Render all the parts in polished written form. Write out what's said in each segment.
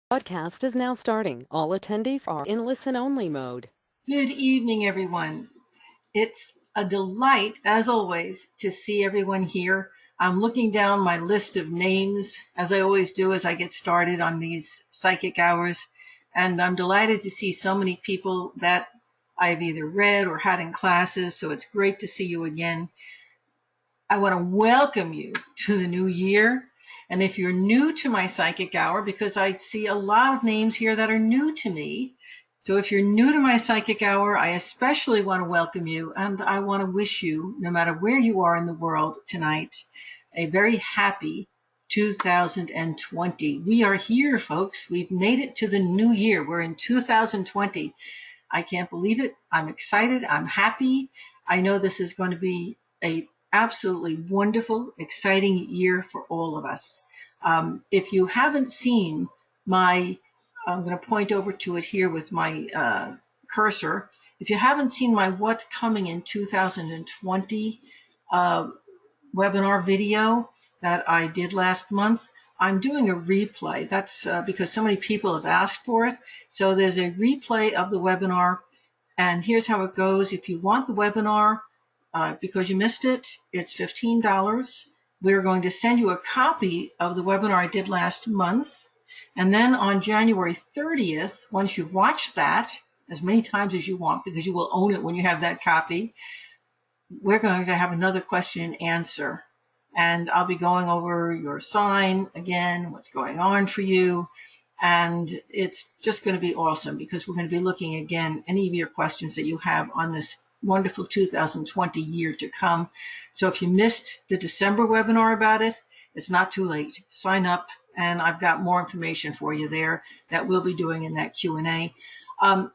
Broadcast is now starting. All attendees are in listen-only mode. Good evening, everyone. It's a delight, as always, to see everyone here. I'm looking down my list of names, as I always do as I get started on these psychic hours, and I'm delighted to see so many people that I've either read or had in classes, so it's great to see you again. I want to welcome you to the new year. And if you're new to my psychic hour, because I see a lot of names here that are new to me, so if you're new to my psychic hour, I especially want to welcome you, and I want to wish you, no matter where you are in the world tonight, a very happy 2020. We are here, folks. We've made it to the new year. We're in 2020. I can't believe it. I'm excited. I'm happy. I know this is going to be a absolutely wonderful, exciting year for all of us. If you haven't seen my, I'm going to point over to it here with my cursor. If you haven't seen my What's Coming in 2020 webinar video that I did last month, I'm doing a replay. That's because so many people have asked for it. So there's a replay of the webinar, and here's how it goes. If you want the webinar, because you missed it, it's $15. We're going to send you a copy of the webinar I did last month. And then on January 30th, once you've watched that as many times as you want, because you will own it when you have that copy, we're going to have another question and answer. And I'll be going over your sign again, what's going on for you. And it's just going to be awesome because we're going to be looking again any of your questions that you have on this wonderful 2020 year to come. So if you missed the December webinar about it, it's not too late. Sign up, and I've got more information for you there that we'll be doing in that Q&A.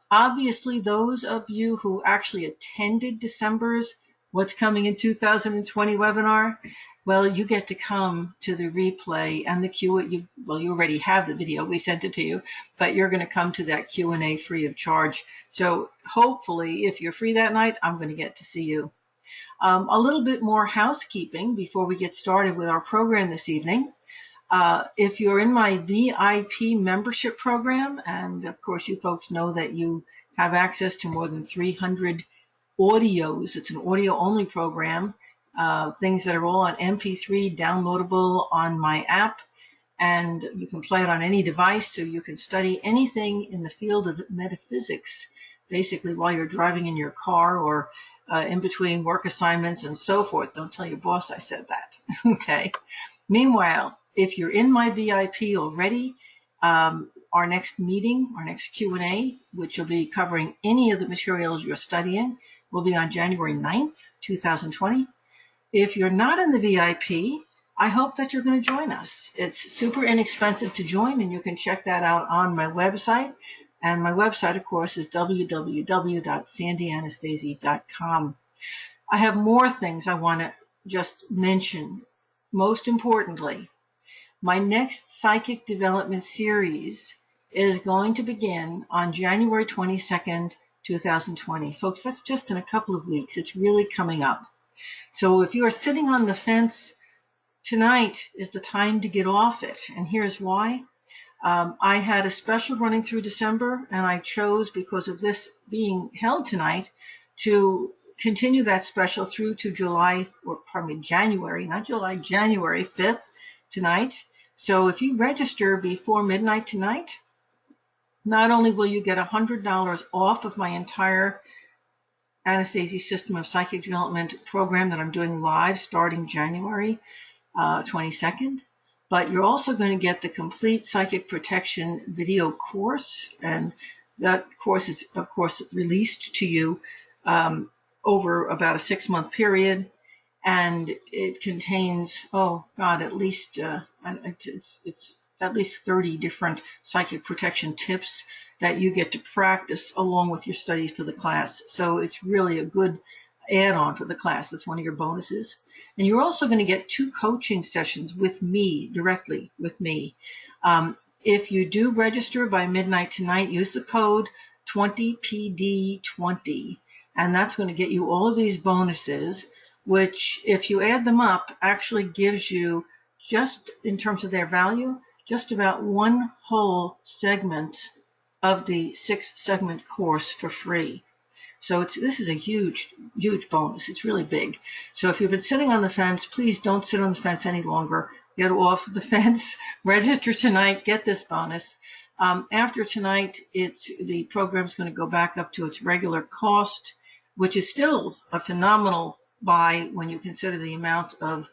Obviously, those of you who actually attended December's What's Coming in 2020 webinar, well, you get to come to the replay and the Q&A. Well, you already have the video. We sent it to you, but you're going to come to that Q&A free of charge. So hopefully, if you're free that night, I'm going to get to see you. A little bit more housekeeping before we get started with our program this evening. If you're in my VIP membership program, and of course you folks know that you have access to more than 300 audios. It's an audio-only program. Things that are all on MP3, downloadable on my app, and you can play it on any device, so you can study anything in the field of metaphysics, basically while you're driving in your car or in between work assignments and so forth. Don't tell your boss I said that. Okay. Meanwhile, if you're in my VIP already, our next meeting, our next Q&A, which will be covering any of the materials you're studying, will be on January 9th, 2020. If you're not in the VIP, I hope that you're going to join us. It's super inexpensive to join, and you can check that out on my website. And my website, of course, is www.sandyanastasi.com. I have more things I want to just mention. Most importantly, my next Psychic Development Series is going to begin on January 22nd, 2020. Folks, that's just in a couple of weeks. It's really coming up. So if you are sitting on the fence, tonight is the time to get off it. And here's why. I had a special running through December, and I chose, because of this being held tonight, to continue that special through to January 5th tonight. So if you register before midnight tonight, not only will you get $100 off of my entire Anastasi System of Psychic Development program that I'm doing live starting January 22nd, but you're also going to get the complete Psychic Protection video course, and that course is, of course, released to you over about a 6-month period, and it contains, at least it's at least 30 different psychic protection tips that you get to practice along with your studies for the class. So it's really a good add-on for the class. That's one of your bonuses. And you're also going to get 2 coaching sessions with me, directly with me. If you do register by midnight tonight, use the code 20PD20, and that's going to get you all of these bonuses, which, if you add them up, actually gives you, just in terms of their value, just about one whole segment of the 6-segment course for free. So this is a huge, huge bonus. It's really big. So if you've been sitting on the fence, please don't sit on the fence any longer. Get off the fence. Register tonight. Get this bonus. After tonight, the program's going to go back up to its regular cost, which is still a phenomenal buy when you consider the amount of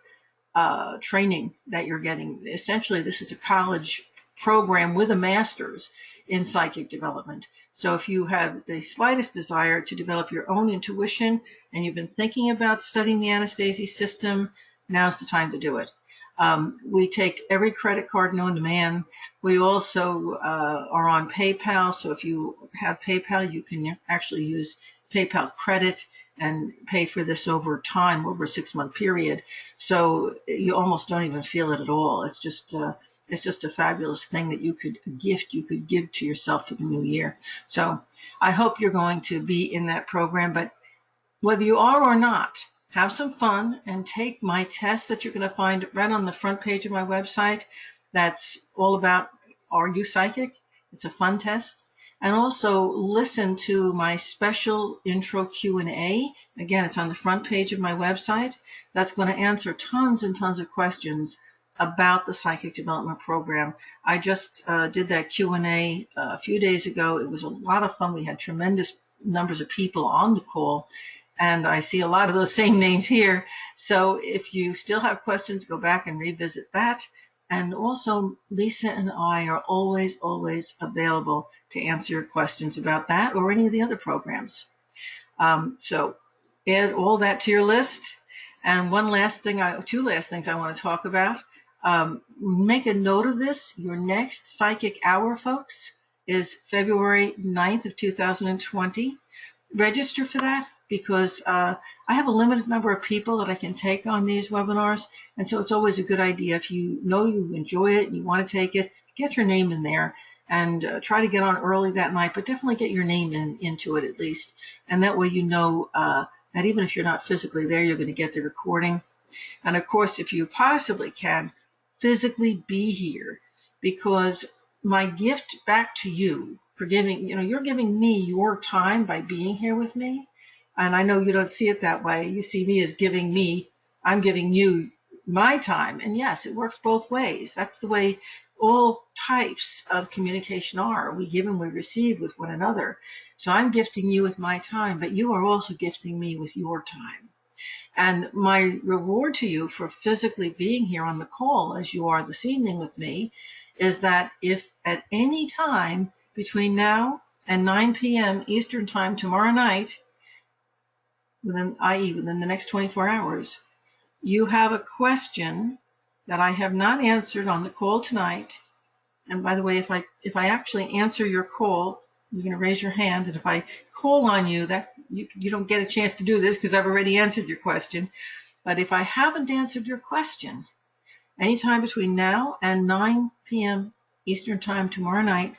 training that you're getting. Essentially, this is a college program with a master's in psychic development. So if you have the slightest desire to develop your own intuition and you've been thinking about studying the Anastasi system, now's the time to do it. We take every credit card known to man. We also are on PayPal. So if you have PayPal, you can actually use PayPal credit and pay for this over time, over a 6-month period. So you almost don't even feel it at all. It's just a fabulous thing that you could give to yourself for the new year. So I hope you're going to be in that program. But whether you are or not, have some fun and take my test that you're going to find right on the front page of my website. That's all about, are you psychic? It's a fun test. And also listen to my special intro Q&A. Again, it's on the front page of my website. That's going to answer tons and tons of questions about the psychic development program. I just did that Q&A a few days ago. It was a lot of fun. We had tremendous numbers of people on the call, and I see a lot of those same names here. So if you still have questions, go back and revisit that. And also, Lisa and I are always, always available to answer your questions about that or any of the other programs. So add all that to your list. And two last things I want to talk about. Make a note of this. Your next Psychic Hour, folks, is February 9th of 2020. Register for that because I have a limited number of people that I can take on these webinars. And so it's always a good idea, if you know you enjoy it and you want to take it, get your name in there and try to get on early that night, but definitely get your name into it at least. And that way you know that even if you're not physically there, you're going to get the recording. And of course, if you possibly can, physically be here, because my gift back to you for giving, you're giving me your time by being here with me. And I know you don't see it that way. You see me as I'm giving you my time. And yes, it works both ways. That's the way all types of communication are. We give and we receive with one another. So I'm gifting you with my time, but you are also gifting me with your time. And my reward to you for physically being here on the call, as you are this evening with me, is that if at any time between now and 9 p.m. Eastern Time tomorrow night, within the next 24 hours, you have a question that I have not answered on the call tonight. And by the way, if I actually answer your call, you're going to raise your hand, and if I call on you, that you don't get a chance to do this because I've already answered your question. But if I haven't answered your question, anytime between now and 9 p.m. Eastern Time tomorrow night,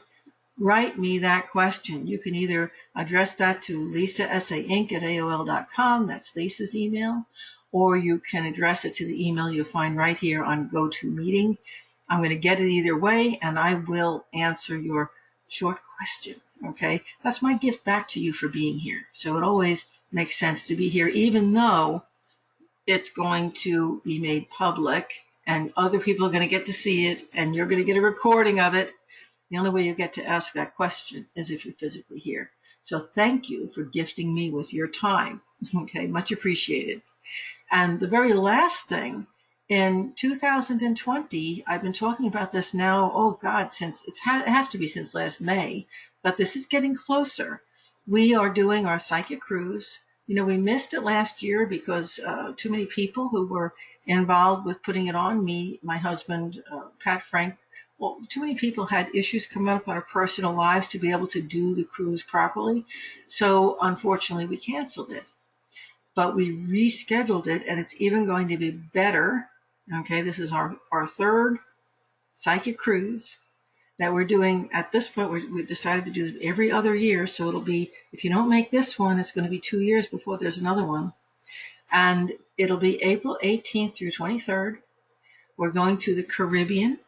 write me that question. You can either address that to lisasainc@aol.com, that's Lisa's email, or you can address it to the email you'll find right here on GoToMeeting. I'm going to get it either way, and I will answer your short question. Okay, that's my gift back to you for being here. So it always makes sense to be here, even though it's going to be made public and other people are going to get to see it and you're going to get a recording of it. The only way you get to ask that question is if you're physically here. So thank you for gifting me with your time. Okay, much appreciated. And the very last thing, in 2020, I've been talking about this now, since it has to be since last May, but this is getting closer. We are doing our psychic cruise. We missed it last year because too many people who were involved with putting it on, me, my husband, Pat Frank, too many people had issues come up in our personal lives to be able to do the cruise properly. So unfortunately, we canceled it. But we rescheduled it, and it's even going to be better. Okay, this is our third psychic cruise that we're doing. At this point, we've decided to do it every other year. So it'll be, if you don't make this one, it's going to be 2 years before there's another one. And it'll be April 18th through 23rd. We're going to the Caribbean.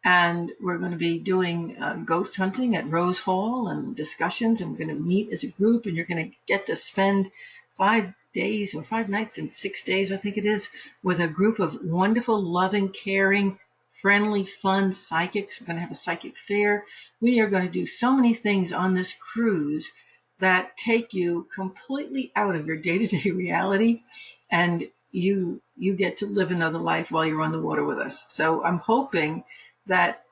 And we're going to be doing ghost hunting at Rose Hall and discussions, and we're going to meet as a group, and you're going to get to spend 5 days or 5 nights and 6 days, I think it is, with a group of wonderful, loving, caring, friendly, fun psychics. We're going to have a psychic fair. We are going to do so many things on this cruise that take you completely out of your day-to-day reality, and you get to live another life while you're on the water with us. So I'm hoping that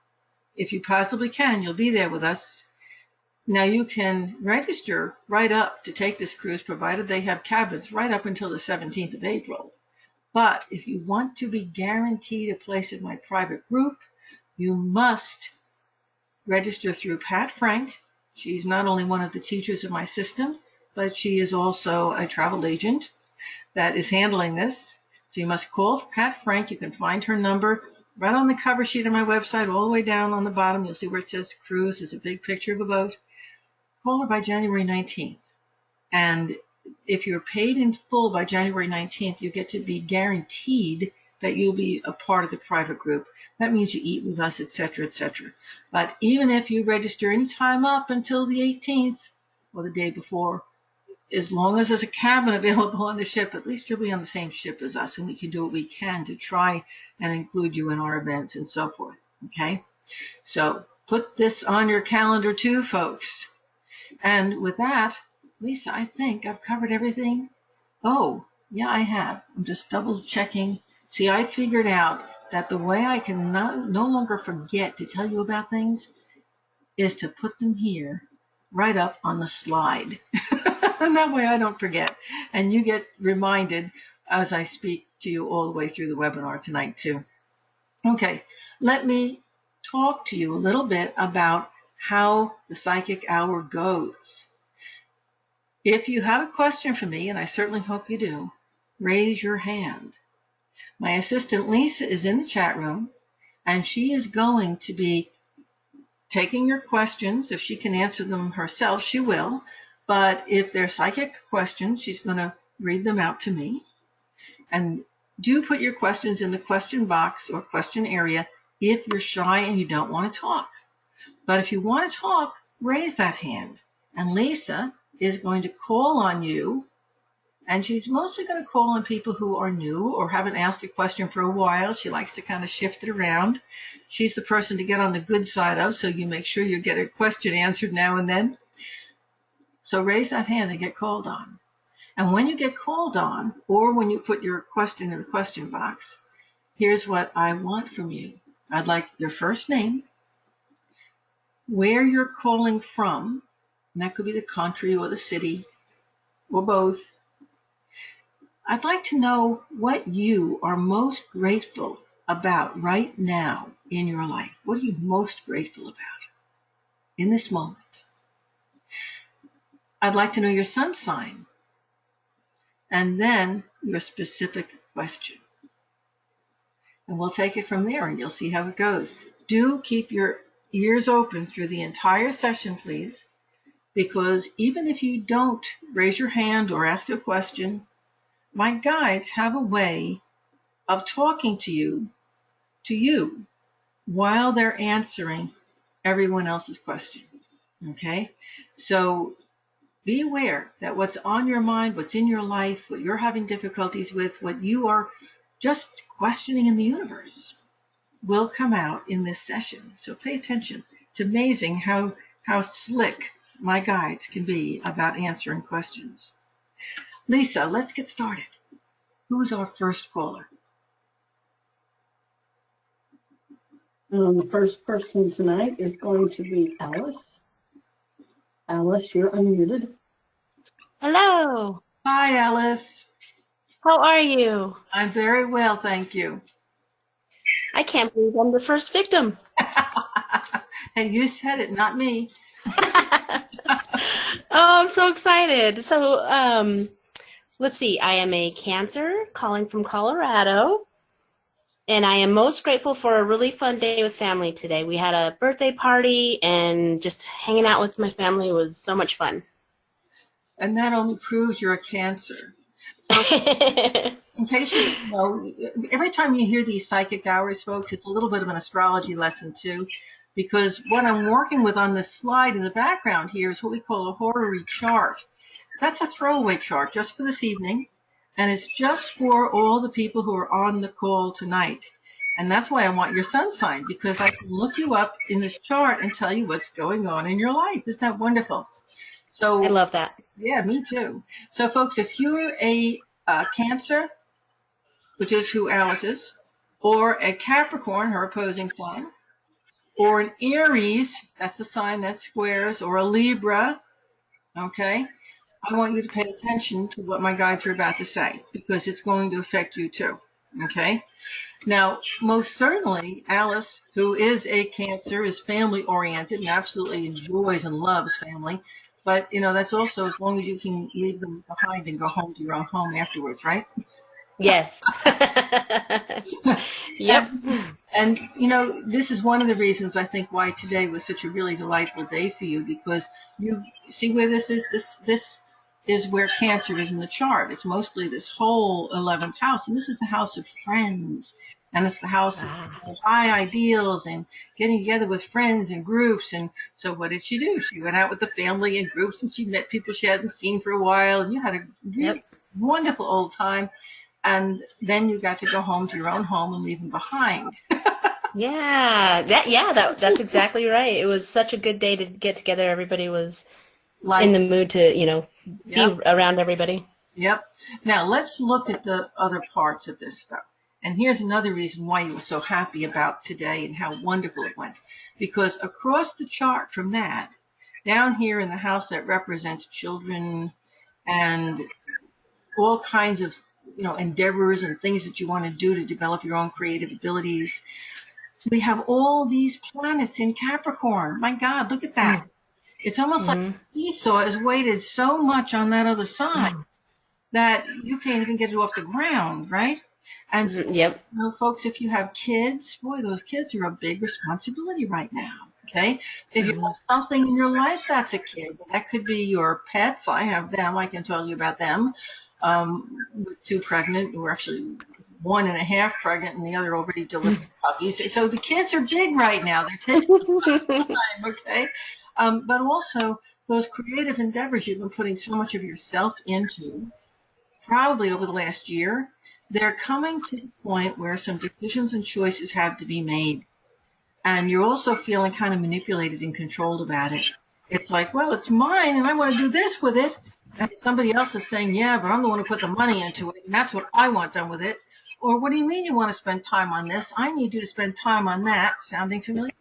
if you possibly can, you'll be there with us. Now you can register right up to take this cruise, provided they have cabins right up until the 17th of April. But if you want to be guaranteed a place in my private group, you must register through Pat Frank. She's not only one of the teachers of my system, but she is also a travel agent that is handling this. So you must call Pat Frank. You can find her number right on the cover sheet of my website, all the way down on the bottom. You'll see where it says cruise. There's a big picture of a boat. Call her by January 19th. And if you're paid in full by January 19th, you get to be guaranteed that you'll be a part of the private group. That means you eat with us, etc., etc. But even if you register any time up until the 18th or the day before, as long as there's a cabin available on the ship, at least you'll be on the same ship as us, and we can do what we can to try and include you in our events and so forth. Okay? So put this on your calendar too, folks. And with that, Lisa, I think I've covered everything. Oh, yeah, I have. I'm just double checking. See, I figured out that the way I can no longer forget to tell you about things is to put them here right up on the slide. And that way I don't forget. And you get reminded as I speak to you all the way through the webinar tonight too. Okay, let me talk to you a little bit about how the psychic hour goes. If you have a question for me, and I certainly hope you do, raise your hand. My assistant Lisa is in the chat room, and she is going to be taking your questions. If she can answer them herself, she will. But if they're psychic questions, she's going to read them out to me. And do put your questions in the question box or question area if you're shy and you don't want to talk. But if you want to talk, raise that hand. And Lisa is going to call on you. And she's mostly going to call on people who are new or haven't asked a question for a while. She likes to kind of shift it around. She's the person to get on the good side of, so you make sure you get a question answered now and then. So raise that hand and get called on. And when you get called on, or when you put your question in the question box, here's what I want from you. I'd like your first name, where you're calling from, and that could be the country or the city, or both. I'd like to know what you are most grateful about right now in your life. What are you most grateful about in this moment? I'd like to know your sun sign, and then your specific question. And we'll take it from there, and you'll see how it goes. Do keep your ears open through the entire session, please, because even if you don't raise your hand or ask a question, my guides have a way of talking to you while they're answering everyone else's question. Okay? So be aware that what's on your mind, what's in your life, what you're having difficulties with, what you are just questioning in the universe will come out in this session. So pay attention. It's amazing how slick my guides can be about answering questions. Lisa, let's get started. Who's our first caller? The first person tonight is going to be Alice. Alice, you're unmuted. Hello. Hi, Alice. How are you? I'm very well, thank you. I can't believe I'm the first victim. And you said it, not me. Oh, I'm so excited. So, let's see. I am a Cancer calling from Colorado, and I am most grateful for a really fun day with family today. We had a birthday party, and just hanging out with my family was so much fun. And that only proves you're a Cancer. in case you didn't know, every time you hear these psychic hours, folks, it's a little bit of an astrology lesson too, because what I'm working with on this slide in the background here is what we call a horary chart. That's a throwaway chart just for this evening, and it's just for all the people who are on the call tonight. And that's why I want your sun sign, because I can look you up in this chart and tell you what's going on in your life. Isn't that wonderful? So, I love that. yeah, me too. So, folks, if you're a Cancer, which is who Alice is, or a Capricorn, her opposing sign, or an Aries, that's the sign that squares, or a Libra, okay, I want you to pay attention to what my guides are about to say, because it's going to affect you too, okay? Now, most certainly, Alice, who is a Cancer, is family-oriented and absolutely enjoys and loves family. But, you know, that's also as long as you can leave them behind and go home to your own home afterwards, right? Yes. Yep. And, you know, this is one of the reasons I think why today was such a really delightful day for you, because you see where this is? This is where Cancer is in the chart. It's mostly this whole 11th house, and this is the house of friends. And it's the house of high ideals and getting together with friends and groups. And so what did she do? She went out with the family and groups, and she met people she hadn't seen for a while. And you had a really wonderful old time. And then you got to go home to your own home and leave them behind. That's exactly right. It was such a good day to get together. Everybody was in the mood to, be around everybody. Yep. Now let's look at the other parts of this stuff. And here's another reason why you were so happy about today and how wonderful it went. Because across the chart from that, down here in the house that represents children and all kinds of endeavors and things that you want to do to develop your own creative abilities, we have all these planets in Capricorn. My God, look at that. It's almost like Esau has weighted so much on that other side that you can't even get it off the ground, right? And so, folks, if you have kids, boy, those kids are a big responsibility right now, okay? If you have something in your life, that's a kid. That could be your pets. I have them. I can tell you about them. With 2 pregnant, or actually 1.5 pregnant, and the other already delivered puppies. So the kids are big right now. They're taking time, okay? But also those creative endeavors you've been putting so much of yourself into, probably over the last year, they're coming to the point where some decisions and choices have to be made. And you're also feeling kind of manipulated and controlled about it. It's like, well, it's mine, and I want to do this with it. And somebody else is saying, yeah, but I'm the one who put the money into it, and that's what I want done with it. Or what do you mean you want to spend time on this? I need you to spend time on that. Sounding familiar?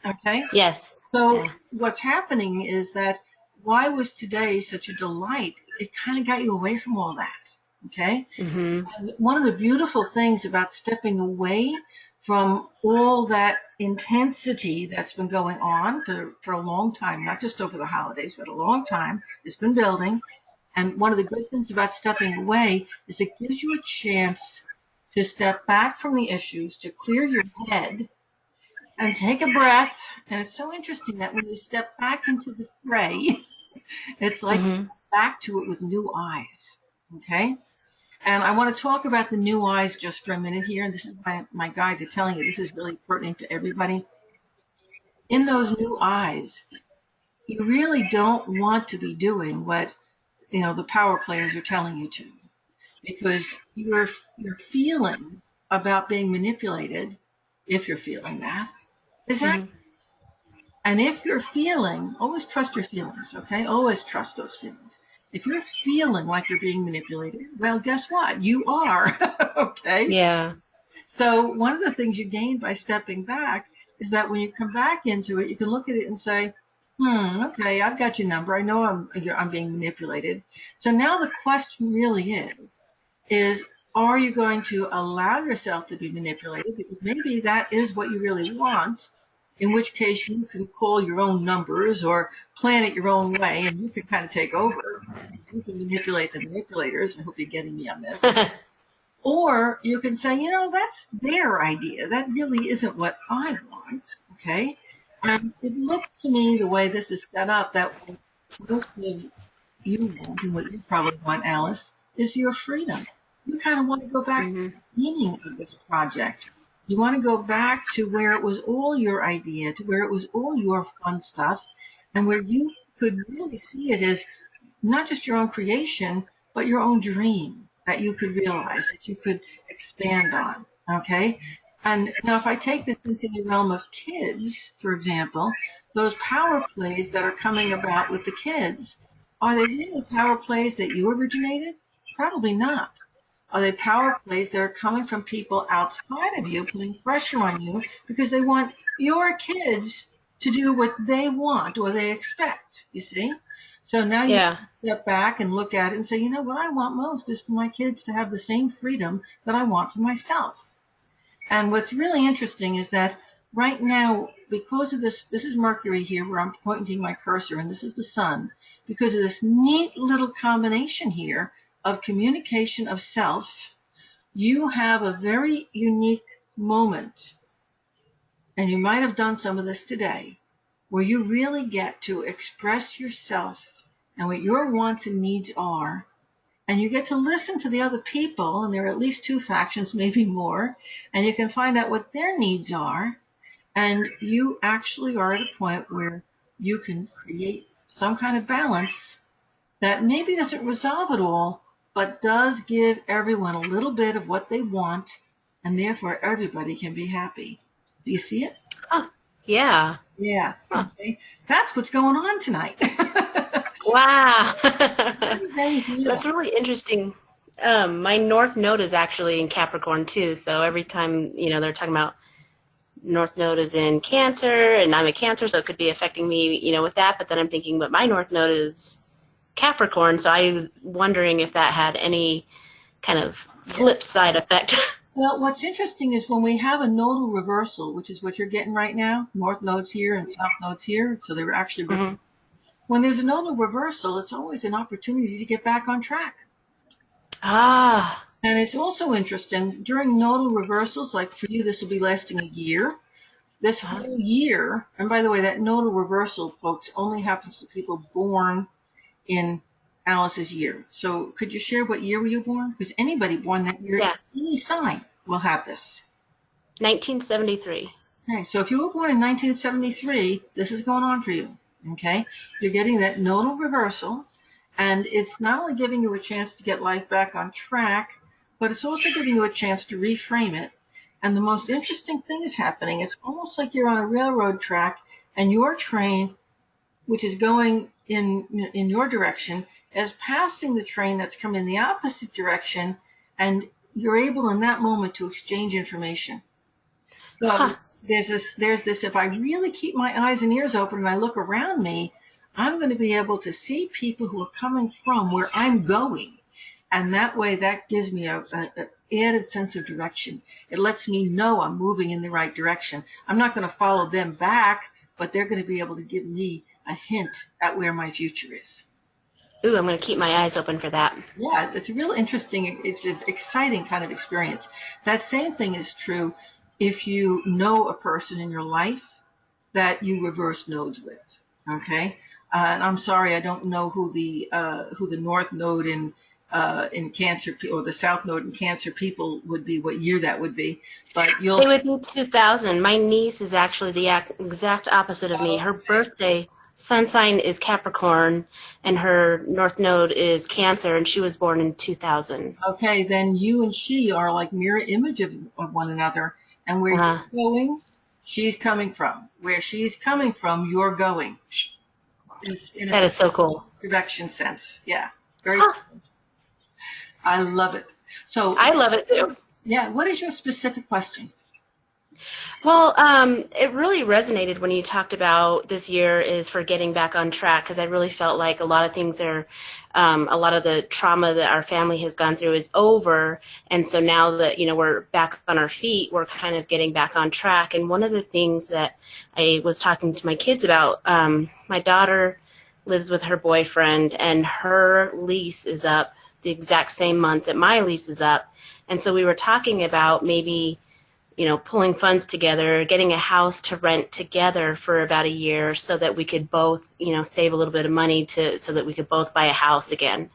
Okay? Yes. So what's happening is that why was today such a delight? It kind of got you away from all that. Okay? And one of the beautiful things about stepping away from all that intensity that's been going on for a long time, not just over the holidays, but a long time, it's been building. And one of the good things about stepping away is it gives you a chance to step back from the issues, to clear your head and take a breath. And it's so interesting that when you step back into the fray, it's like back to it with new eyes. Okay? And I want to talk about the new eyes just for a minute here. And this is why my guides are telling you this is really pertinent to everybody. In those new eyes, you really don't want to be doing what, the power players are telling you to. Because your feeling about being manipulated, if you're feeling that, is accurate. And if you're feeling, always trust your feelings, okay? Always trust those feelings. If you're feeling like you're being manipulated, well, guess what? You are, okay? Yeah. So one of the things you gain by stepping back is that when you come back into it, you can look at it and say, okay, I've got your number. I know I'm being manipulated. So now the question really is are you going to allow yourself to be manipulated? Because maybe that is what you really want, in which case you can call your own numbers or plan it your own way, and you can kind of take over. You can manipulate the manipulators. I hope you're getting me on this. Or you can say, that's their idea. That really isn't what I want, okay? And it looks to me the way this is set up that most of you want, and what you probably want, Alice, is your freedom. you kind of want to go back to Mm-hmm. the beginning of this project. You want to go back to where it was all your idea, to where it was all your fun stuff, and where you could really see it as not just your own creation, but your own dream that you could realize, that you could expand on. Okay? And now, if I take this into the realm of kids, for example, those power plays that are coming about with the kids, are they really power plays that you originated? Probably not. Are they power plays that are coming from people outside of you, putting pressure on you because they want your kids to do what they want or they expect, you see? So now you Yeah. step back and look at it and say, you know, what I want most is for my kids to have the same freedom that I want for myself. And what's really interesting is that right now, because of this is Mercury here where I'm pointing my cursor, and this is the sun, because of this neat little combination here of communication of self, you have a very unique moment, and you might have done some of this today, where you really get to express yourself and what your wants and needs are, and you get to listen to the other people, and there are at least two factions, maybe more, and you can find out what their needs are, and you actually are at a point where you can create some kind of balance that maybe doesn't resolve it all, but does give everyone a little bit of what they want, and therefore everybody can be happy. Do you see it? Huh. Yeah. Yeah. Huh. Okay. That's what's going on tonight. Wow. Yeah. That's really interesting. My North Node is actually in Capricorn too. So every time, they're talking about North Node is in Cancer and I'm a Cancer, so it could be affecting me, with that. But then I'm thinking, but my North Node is Capricorn. So I was wondering if that had any kind of flip side effect. Well, what's interesting is when we have a nodal reversal, which is what you're getting right now, North Node's here and South Node's here, so they were actually, Mm-hmm. when there's a nodal reversal, it's always an opportunity to get back on track. Ah. And it's also interesting, during nodal reversals, like for you, this will be lasting a year. This whole year, and by the way, that nodal reversal, folks, only happens to people born in Alice's year. So could you share what year were you born? Because anybody born that year, Yeah. any sign will have this. 1973. Okay, so if you were born in 1973, this is going on for you. Okay, you're getting that nodal reversal, and it's not only giving you a chance to get life back on track, but it's also giving you a chance to reframe it. And the most interesting thing is happening. It's almost like you're on a railroad track, and your train, which is going in your direction, is passing the train that's coming in the opposite direction, and you're able in that moment to exchange information. So Huh. there's this, if I really keep my eyes and ears open and I look around me, I'm going to be able to see people who are coming from where I'm going. And that way, that gives me a added sense of direction. It lets me know I'm moving in the right direction. I'm not going to follow them back, but they're going to be able to give me a hint at where my future is. Ooh, I'm going to keep my eyes open for that. Yeah, it's a real interesting, it's an exciting kind of experience. That same thing is true if you know a person in your life that you reverse nodes with. Okay, and I'm sorry, I don't know who the North Node in Cancer or the South Node in Cancer people would be, what year that would be, but you'll. It would be 2000. My niece is actually the exact opposite of me. Her birthday sun sign is Capricorn, and her North Node is Cancer, and she was born in 2000. Okay, then you and she are like mirror image of one another, and where you're going, she's coming from. Where she's coming from, you're going. In That is so cool. Direction sense, yeah, very. Huh. I love it. So I love it too. yeah, what is your specific question? Well, it really resonated when you talked about this year is for getting back on track, because I really felt like a lot of things are, a lot of the trauma that our family has gone through is over. And so now that, we're back on our feet, we're kind of getting back on track. And one of the things that I was talking to my kids about, my daughter lives with her boyfriend, and her lease is up the exact same month that my lease is up. And so we were talking about maybe, pulling funds together, getting a house to rent together for about a year so that we could both, save a little bit of money so that we could both buy a house again.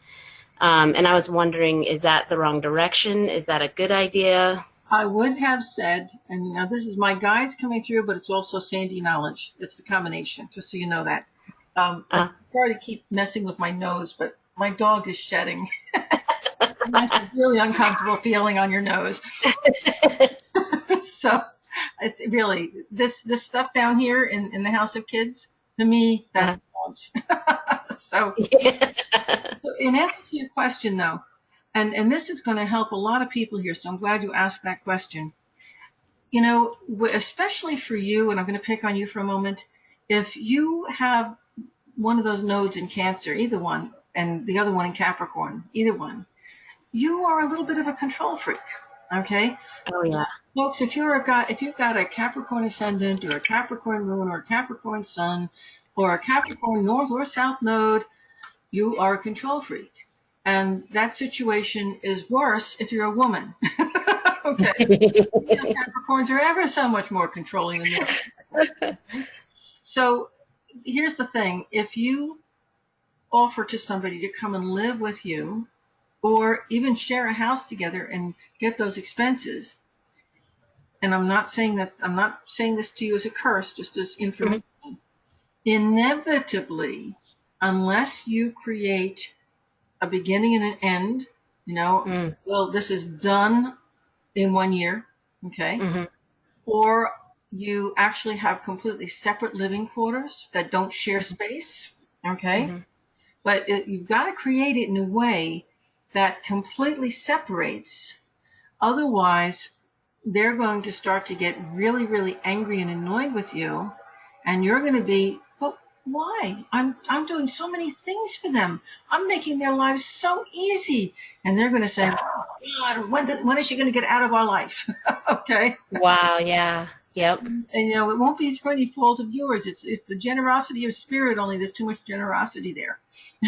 And I was wondering, is that the wrong direction? Is that a good idea? I would have said, and now this is my guides coming through, but it's also Sandy knowledge. It's the combination, just so you know that. I'm Uh, sorry to keep messing with my nose, but my dog is shedding. That's a really uncomfortable feeling on your nose. So it's really this stuff down here in the house of kids, to me, uh, that's dogs. So yeah. in answer to your question though, and this is going to help a lot of people here, so I'm glad you asked that question. You know, especially for you, and I'm going to pick on you for a moment, if you have one of those nodes in Cancer, either one, and the other one in Capricorn, either one, you are a little bit of a control freak. Okay? Oh, yeah. Folks, if you've got a Capricorn ascendant or a Capricorn moon or a Capricorn sun or a Capricorn north or south node, you are a control freak. And that situation is worse if you're a woman. Okay. Capricorns are ever so much more controlling than men. So here's the thing. If you offer to somebody to come and live with you or even share a house together and get those expenses, and I'm not saying this to you as a curse, just as information, inevitably, unless you create a beginning and an end, well, this is done in 1 year, okay? Mm-hmm. Or you actually have completely separate living quarters that don't share space, okay? Mm-hmm. But you've got to create it in a way that completely separates. Otherwise, they're going to start to get really, really angry and annoyed with you, and you're going to be, but why? I'm doing so many things for them. I'm making their lives so easy. And they're going to say, God, when is she going to get out of our life? Okay? Wow, yeah. Yep. And, it won't be through any fault of yours. It's the generosity of spirit, only there's too much generosity there.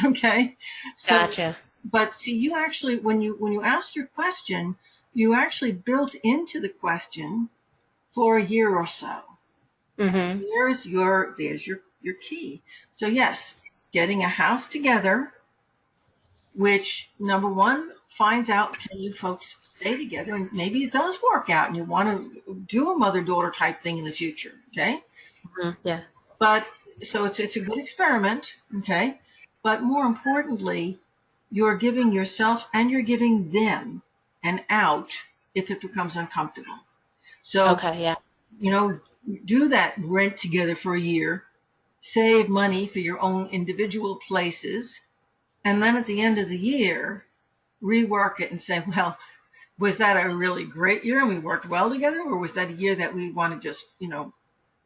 Okay? So, Gotcha. but see, you actually, when you asked your question, you actually built into the question for a year or so. Mm-hmm. There's your key. So yes, getting a house together, which number one finds out, can you folks stay together, and maybe it does work out and you want to do a mother-daughter type thing in the future, okay? Mm-hmm. Yeah. But so it's a good experiment, okay? But more importantly, you're giving yourself and you're giving them an out if it becomes uncomfortable. So, Okay, yeah. Do that rent together for a year, save money for your own individual places, and then at the end of the year, rework it and say, well, was that a really great year and we worked well together, or was that a year that we want to just,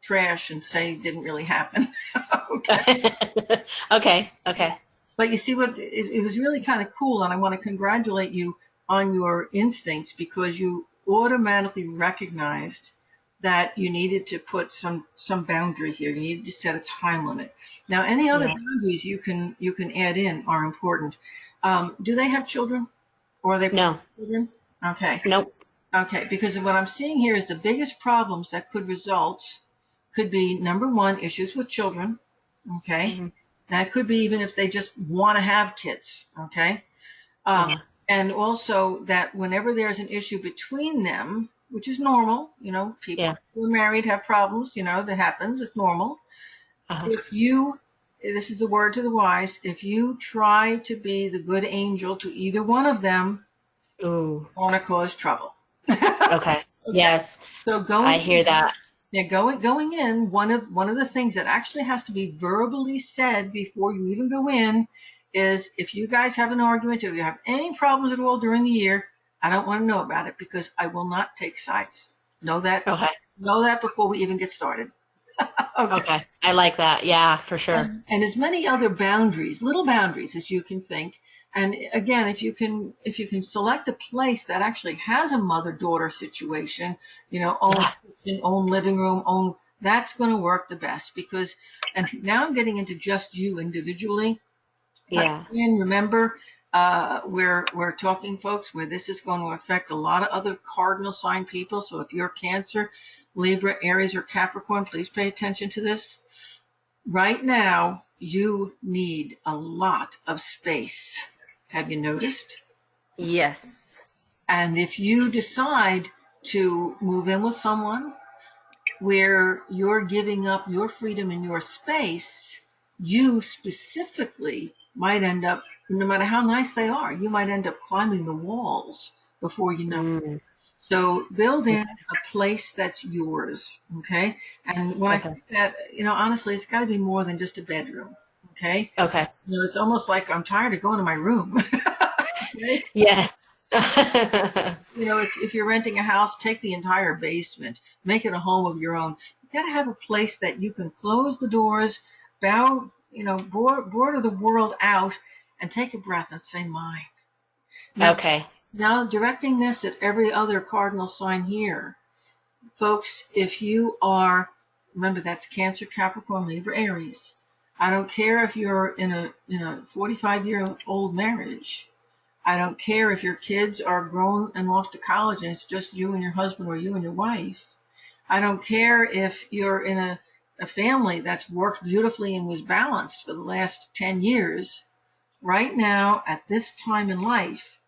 trash and say didn't really happen? Okay. Okay. But you see what, it was really kind of cool, and I want to congratulate you on your instincts, because you automatically recognized that you needed to put some boundary here. You needed to set a time limit. Now, any other boundaries you can add in are important. Do they have children, or are they No. children? Okay. Nope. Okay, because what I'm seeing here is the biggest problems that could be, number one, issues with children. Okay. Mm-hmm. That could be even if they just want to have kids. Okay. And also that whenever there's an issue between them, which is normal, people who are married have problems, that happens, it's normal. This is the word to the wise, if you try to be the good angel to either one of them, Ooh. you want to cause trouble. Okay. Yes. So I hear that. Yeah, going in, one of the things that actually has to be verbally said before you even go in is, if you guys have an argument or you have any problems at all during the year, I don't want to know about it, because I will not take sides. Know that. Okay. Know that before we even get started. Okay. I like that. Yeah, for sure. And as many other boundaries, little boundaries, as you can think. And again, if you can select a place that actually has a mother-daughter situation, own kitchen, own living room, that's going to work the best, because, and now I'm getting into just you individually. Yeah. And remember, we're talking, folks, where this is going to affect a lot of other cardinal sign people. So if you're Cancer, Libra, Aries, or Capricorn, please pay attention to this. Right now, you need a lot of space. Have you noticed? Yes. And if you decide to move in with someone where you're giving up your freedom and your space, you specifically might end up, no matter how nice they are, you might end up climbing the walls before you know. Mm. So build in a place that's yours, okay? And when I say Okay. that, honestly, it's got to be more than just a bedroom, okay? Okay. It's almost like I'm tired of going to my room. Okay? Yes. If you're renting a house, take the entire basement, make it a home of your own. You got to have a place that you can close the doors, bow, border the world out, and take a breath and say, mine. Okay. Now directing this at every other cardinal sign here. Folks, if you are, remember that's Cancer, Capricorn, Libra, Aries. I don't care if you're in a 45-year-old marriage. I don't care if your kids are grown and off to college and it's just you and your husband or you and your wife. I don't care if you're in a family that's worked beautifully and was balanced for the last 10 years. Right now, at this time in life,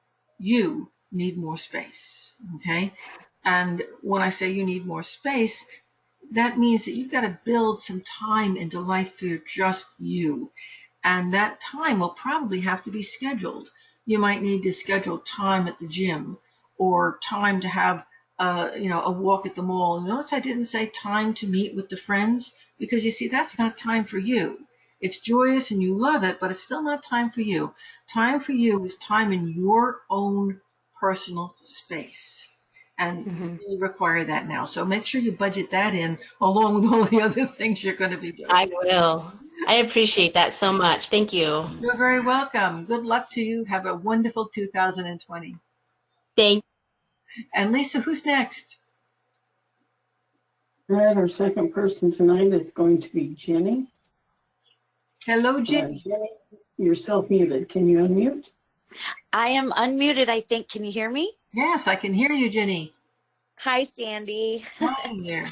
you need more space, okay? And when I say you need more space, that means that you've got to build some time into life for just you. And that time will probably have to be scheduled. You might need to schedule time at the gym or time to have a walk at the mall. Notice I didn't say time to meet with the friends because you see, that's not time for you. It's joyous and you love it, but it's still not time for you. Time for you is time in your own personal space. And Mm-hmm. you require that now. So make sure you budget that in along with all the other things you're going to be doing. I will. I appreciate that so much. Thank you. You're very welcome. Good luck to you. Have a wonderful 2020. Thank And Lisa, who's next? All right, our second person tonight is going to be Jenny. Hello, Jenny. Jenny, you're self-muted. Can you unmute? I am unmuted, I think. Can you hear me? Yes, I can hear you, Jenny. Hi, Sandy. Hi there.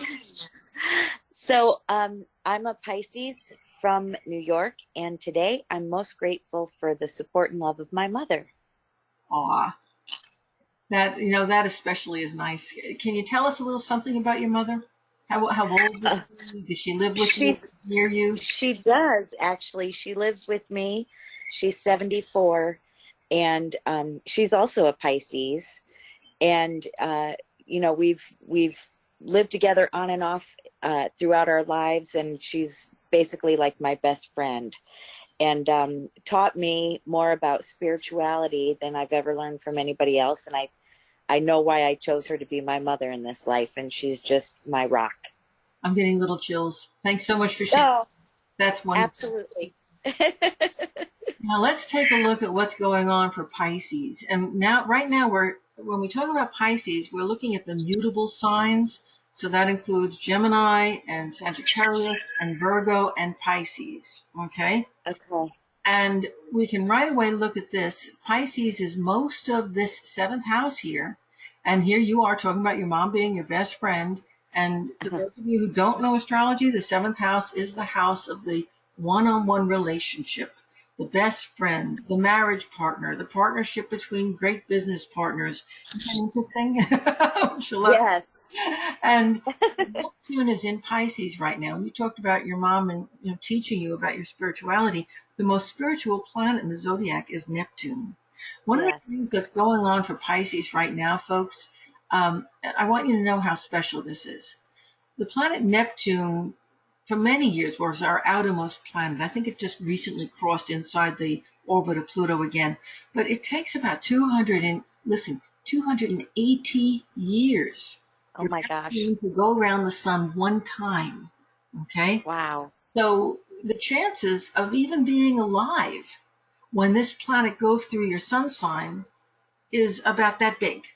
So I'm a Pisces from New York, and today I'm most grateful for the support and love of my mother. Aw. That especially is nice. Can you tell us a little something about your mother? How old is she? Does she live with you, near you? She does, actually. She lives with me. She's 74, and she's also a Pisces. And we've lived together on and off throughout our lives, and she's basically like my best friend, and taught me more about spirituality than I've ever learned from anybody else. And I know why I chose her to be my mother in this life, and she's just my rock. I'm getting little chills. Thanks so much for sharing. Oh, That's wonderful. absolutely. Now let's take a look at what's going on for Pisces. And right now, when we talk about Pisces, we're looking at the mutable signs. So that includes Gemini and Sagittarius and Virgo and Pisces. Okay? Okay. And we can right away look at this. Pisces is most of this seventh house here. And here you are talking about your mom being your best friend. And for those of you who don't know astrology, the seventh house is the house of the one-on-one relationship, the best friend, the marriage partner, the partnership between great business partners. Isn't that interesting? Yes. And Neptune is in Pisces right now. And you talked about your mom and teaching you about your spirituality. The most spiritual planet in the zodiac is Neptune. One of the things that's going on for Pisces right now, folks, I want you to know how special this is. The planet Neptune, for many years, was our outermost planet. I think it just recently crossed inside the orbit of Pluto again. But it takes about 280 years Oh my gosh. to go around the sun one time. Okay? Wow. So the chances of even being alive when this planet goes through your sun sign is about that big.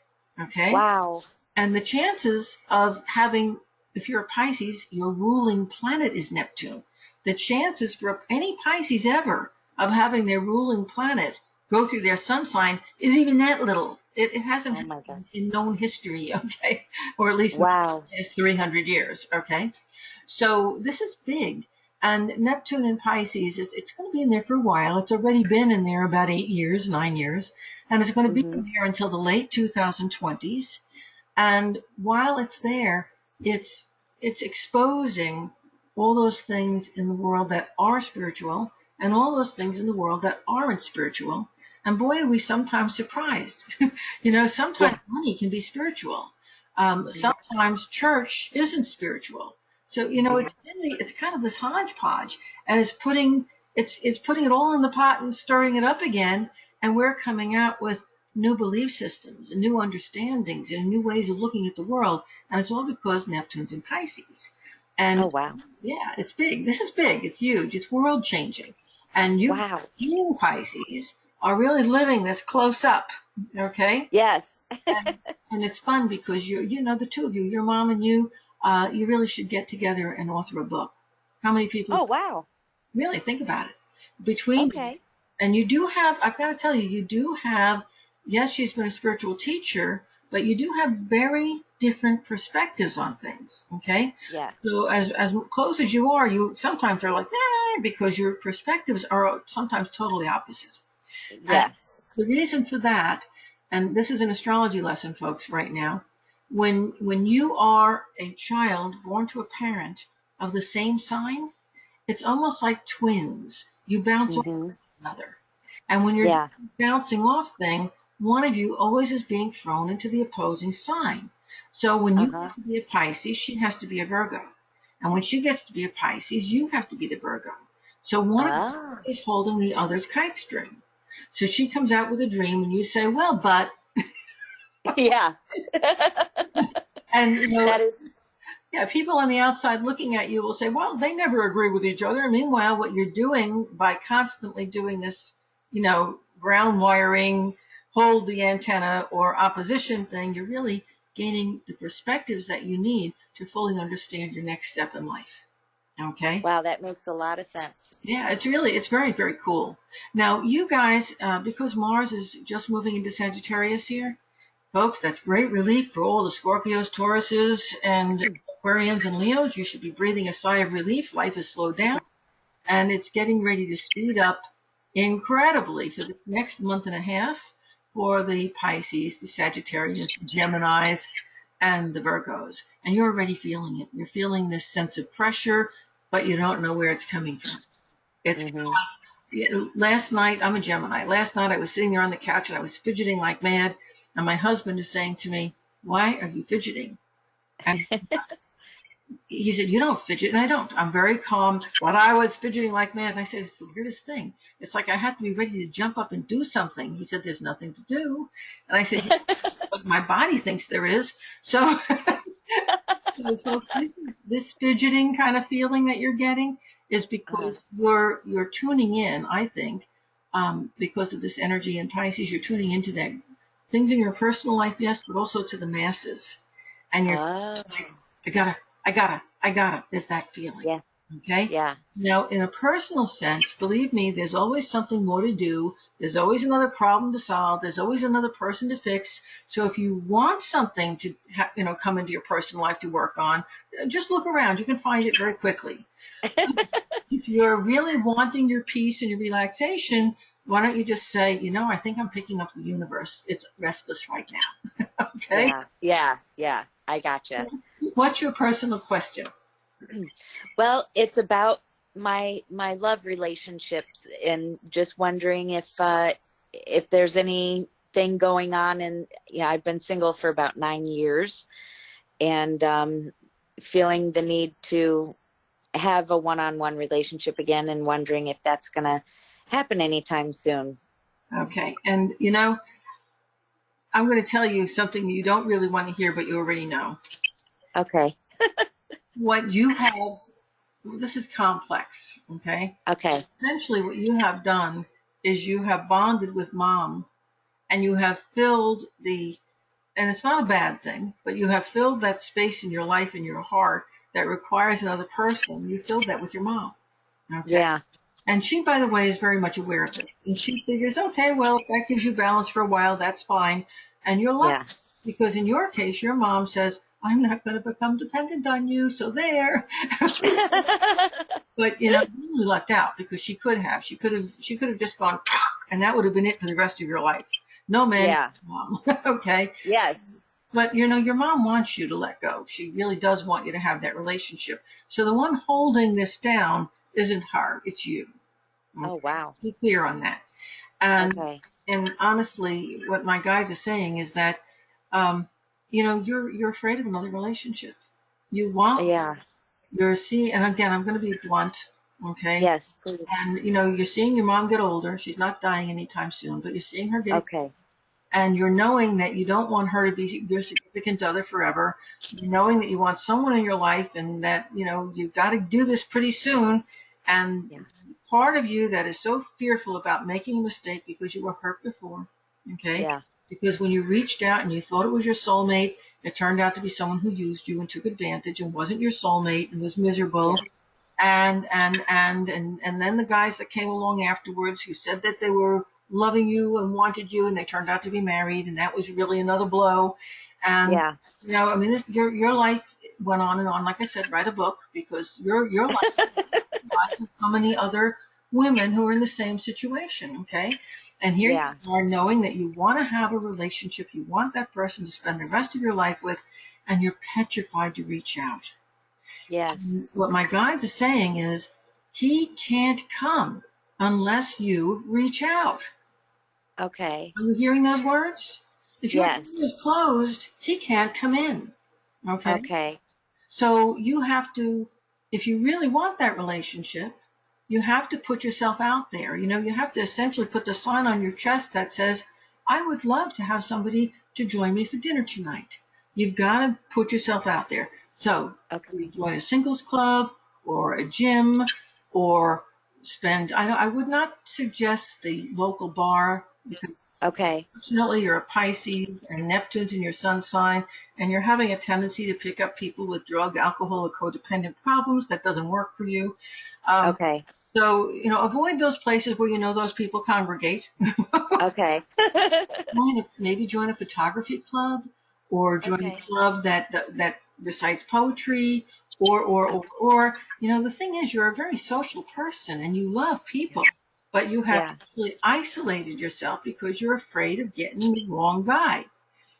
Okay? Wow. And the chances of having, if you're a Pisces, your ruling planet is Neptune. The chances for any Pisces ever of having their ruling planet go through their sun sign is even that little. It hasn't happened in known history, okay? Or at least in the last 300 years, okay? So this is big. And Neptune in Pisces, it's going to be in there for a while. It's already been in there about 8 years, 9 years, and it's going to be in there until the late 2020s. And while it's there, it's exposing all those things in the world that are spiritual and all those things in the world that aren't spiritual. And boy, are we sometimes surprised. Sometimes money can be spiritual. Sometimes church isn't spiritual. So, it's kind of this hodgepodge, and it's putting it all in the pot and stirring it up again. And we're coming out with new belief systems and new understandings and new ways of looking at the world. And it's all because Neptune's in Pisces. And Oh, wow. yeah, it's big. This is big. It's huge. It's world changing. And you Wow. being Pisces are really living this close up. Okay. Yes. And it's fun because the two of you, your mom and you really should get together and author a book. How many people? Oh, wow. Really think about it. Between you. Okay. And you do have, I've got to tell you, you do have, yes, she's been a spiritual teacher, but you do have very different perspectives on things. Okay. Yes. So as close as you are, you sometimes are like, because your perspectives are sometimes totally opposite. Yes. And the reason for that, and this is an astrology lesson, folks, right now, when you are a child born to a parent of the same sign, it's almost like twins. You bounce off one another. And when you're bouncing off thing, one of you always is being thrown into the opposing sign. So when you get to be a Pisces, she has to be a Virgo. And when she gets to be a Pisces, you have to be the Virgo. So one of you is holding the other's kite string. So she comes out with a dream and you say, well, but. Yeah. And, that is. Yeah, people on the outside looking at you will say, well, they never agree with each other. Meanwhile, what you're doing by constantly doing this, ground wiring, hold the antenna or opposition thing, you're really gaining the perspectives that you need to fully understand your next step in life. Okay? Wow, that makes a lot of sense. Yeah, it's very, very cool. Now, you guys, because Mars is just moving into Sagittarius here, folks, that's great relief for all the Scorpios, Tauruses, and Aquarians and Leos. You should be breathing a sigh of relief. Life is slowed down, and it's getting ready to speed up incredibly for the next month and a half for the Pisces, the Sagittarians, the Geminis, and the Virgos. And you're already feeling it. You're feeling this sense of pressure, but you don't know where it's coming from. It's like, last night, I'm a Gemini. Last night I was sitting there on the couch and I was fidgeting like mad. And my husband is saying to me, why are you fidgeting? And he said, you don't fidget. And I don't. I'm very calm. But I was fidgeting like mad. And I said, it's the weirdest thing. It's like I have to be ready to jump up and do something. He said, there's nothing to do. And I said, but my body thinks there is. So, this fidgeting kind of feeling that you're getting is because you're tuning in, I think, because of this energy in Pisces. You're tuning into that. Things in your personal life, yes, but also to the masses. And you're like, I gotta, there's that feeling. Yeah. Okay? Yeah. Now, in a personal sense, believe me, there's always something more to do. There's always another problem to solve. There's always another person to fix. So if you want something to, come into your personal life to work on, just look around. You can find it very quickly. If you're really wanting your peace and your relaxation, why don't you just say, I think I'm picking up the universe. It's restless right now. Okay? Yeah. I gotcha. What's your personal question? Well, it's about my love relationships and just wondering if there's anything going on. And I've been single for about 9 years and feeling the need to have a one-on-one relationship again and wondering if that's going to happen anytime soon. Okay. And, I'm going to tell you something you don't really want to hear, but you already know. Okay. What you have, this is complex, okay? Okay. Essentially, what you have done is you have bonded with mom and you have filled and it's not a bad thing, but you have filled that space in your life, in your heart that requires another person. You filled that with your mom. Okay? Yeah. And she, by the way, is very much aware of it. And she figures, okay, well, if that gives you balance for a while, that's fine. And you're lucky because in your case, your mom says, I'm not going to become dependent on you. So there. But, you know, you really lucked out because she could have just gone and that would have been it for the rest of your life. No man, Yeah. mom. Okay. Yes. But, you know, your mom wants you to let go. She really does want you to have that relationship. So the one holding this down isn't her, it's you. Okay? Oh, wow. Be clear on that. And Okay. and honestly, what my guides are saying is that, you know, you're afraid of another relationship. You want, Yeah. you're seeing, and again, I'm going to be blunt, okay? Yes, please. And you know, you're seeing your mom get older. She's not dying anytime soon, but you're seeing her get, Okay. and you're knowing that you don't want her to be your significant other forever. You're knowing that you want someone in your life, and that you know you got to do this pretty soon. And Yeah. part of you that is so fearful about making a mistake because you were hurt before, okay? Yeah. Because when you reached out and you thought it was your soulmate, it turned out to be someone who used you and took advantage and wasn't your soulmate and was miserable. Yeah. And then the guys that came along afterwards who said that they were loving you and wanted you and they turned out to be married and that was really another blow. And Yeah. you know, I mean, your life went on and on. Like I said, write a book because your life lives of so many other women who are in the same situation. Okay, and here Yeah. you are knowing that you want to have a relationship, you want that person to spend the rest of your life with, and you're petrified to reach out. Yes. What my guides are saying is he can't come unless you reach out. Okay. Are you hearing those words? If your door Yes. is closed, he can't come in. Okay? Okay. So you have to, if you really want that relationship, you have to put yourself out there. You know, you have to essentially put the sign on your chest that says, I would love to have somebody to join me for dinner tonight. You've got to put yourself out there. So you Okay. join a singles club or a gym or spend, I would not suggest the local bar because Okay. fortunately you're a Pisces and Neptune's in your sun sign and you're having a tendency to pick up people with drug, alcohol, or codependent problems. That doesn't work for you. Um, Okay. so, you know, avoid those places where you know those people congregate. Okay. Maybe join a photography club or join Okay. a club that recites poetry or, you know, the thing is you're a very social person and you love people, but you have Yeah. actually isolated yourself because you're afraid of getting the wrong guy.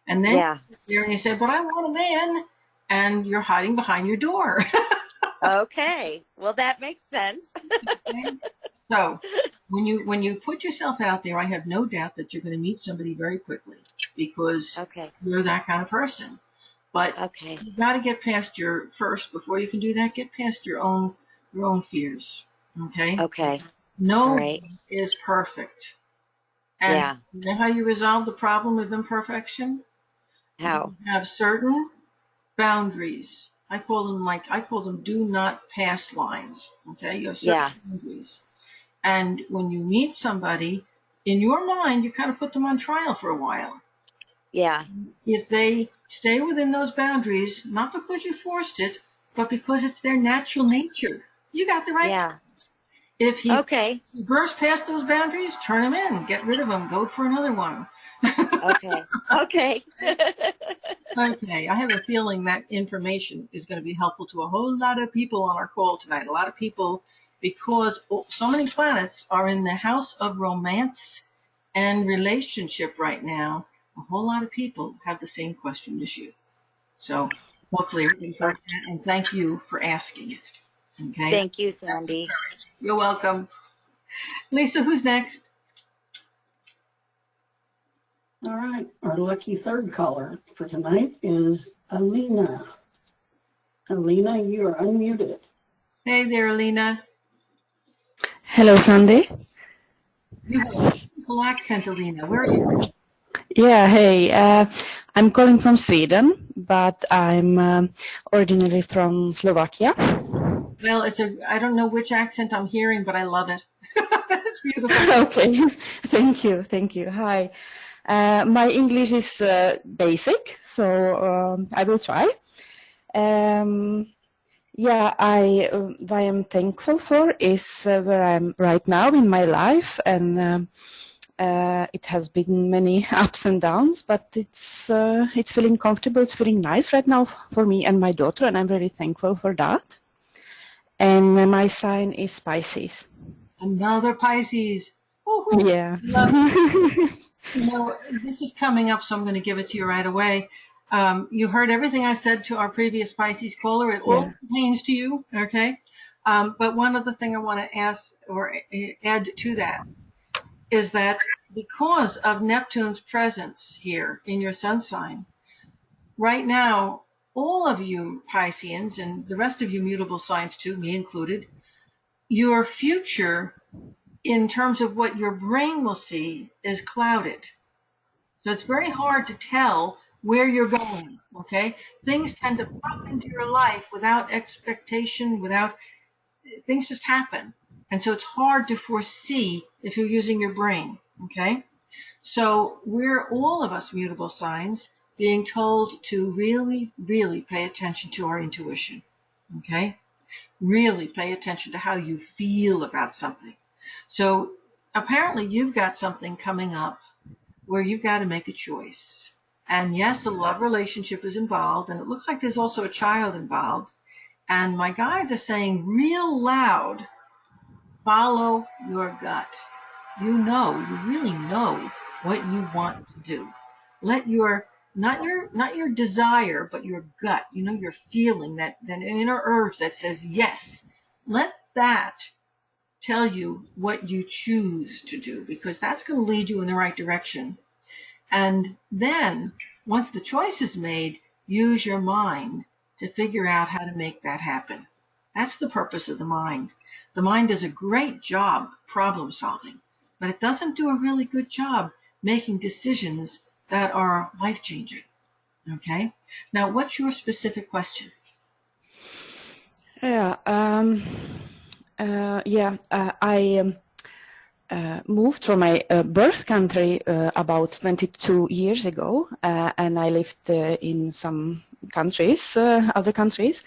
And then Yeah. you're and you say, but I want a man, and you're hiding behind your door. Okay. Well, that makes sense. Okay? So when you put yourself out there, I have no doubt that you're going to meet somebody very quickly because Okay. you're that kind of person. But Okay. you got to get past your first before you can do that. Get past your own fears. Okay. Okay. All No right. one is perfect. And Yeah. you know how you resolve the problem of imperfection? How? You have certain boundaries. I call them do not pass lines. Okay. You have certain Yeah. boundaries. And when you meet somebody, in your mind, you kind of put them on trial for a while. Yeah. If they stay within those boundaries, not because you forced it, but because it's their natural nature, you got the right. Yeah. If he Okay. bursts past those boundaries, turn him in, get rid of him, go for another one. Okay. Okay. Okay, I have a feeling that information is going to be helpful to a whole lot of people on our call tonight. A lot of people, because so many planets are in the house of romance and relationship right now, a whole lot of people have the same question as you. So hopefully everybody heard that, and thank you for asking it. Okay, Thank you, Sandy. you're welcome. Lisa, who's next? All right, our lucky third caller for tonight is Alina. Alina, you are unmuted. Hey there, Alina. Hello, Sandy. You have a beautiful accent, Alina. Where are you? Yeah, hey. I'm calling from Sweden, but I'm originally from Slovakia. Well, I don't know which accent I'm hearing, but I love it. It's beautiful. Okay, thank you. Hi. My English is basic, so I will try. Yeah, what I'm thankful for is where I'm right now in my life, and It has been many ups and downs, but it's feeling comfortable. It's feeling nice right now for me and my daughter, and I'm very thankful for that. And my sign is Pisces. Another Pisces. Woo-hoo. Yeah. Love it. You know, this is coming up, so I'm going to give it to you right away. You heard everything I said to our previous Pisces caller. It all Yeah. pertains to you, okay? But one other thing I want to ask or add to that is that because of Neptune's presence here in your sun sign, right now, all of you Pisceans and the rest of you mutable signs too, me included, your future in terms of what your brain will see is clouded. So it's very hard to tell where you're going, okay? Things tend to pop into your life without expectation, without, things just happen. And so it's hard to foresee if you're using your brain, okay? So we're all of us mutable signs being told to really, really pay attention to our intuition, okay? Really pay attention to how you feel about something. So apparently you've got something coming up where you've got to make a choice. And yes, a love relationship is involved, and it looks like there's also a child involved. And my guides are saying real loud, follow your gut. You really know what you want to do. Let your not your desire, but your gut, your feeling, that inner urge that says yes. Let that tell you what you choose to do, because that's going to lead you in the right direction. And then once the choice is made, use your mind to figure out how to make that happen. That's the purpose of the mind. The mind does a great job problem solving, but it doesn't do a really good job making decisions that are life changing. Okay? Now, what's your specific question? Yeah. I moved from my birth country about 22 years ago, and I lived in some countries, other countries,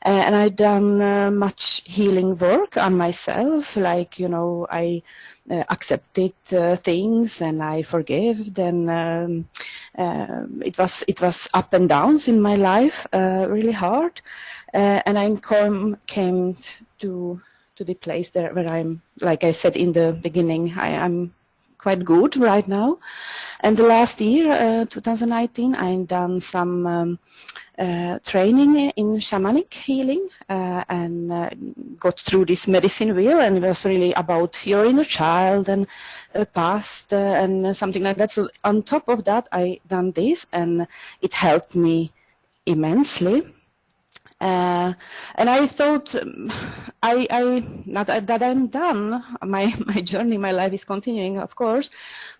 and I've done much healing work on myself. Like, I accepted things and I forgave. And it was up and downs in my life, really hard, and I came to the place there where I'm, like I said in the beginning, I'm quite good right now. And the last year, 2019, I've done some training in shamanic healing and got through this medicine wheel, and it was really about your inner child and past and something like that. So on top of that, I done this, and it helped me immensely. And I thought, I not that I'm done. My journey, my life is continuing, of course,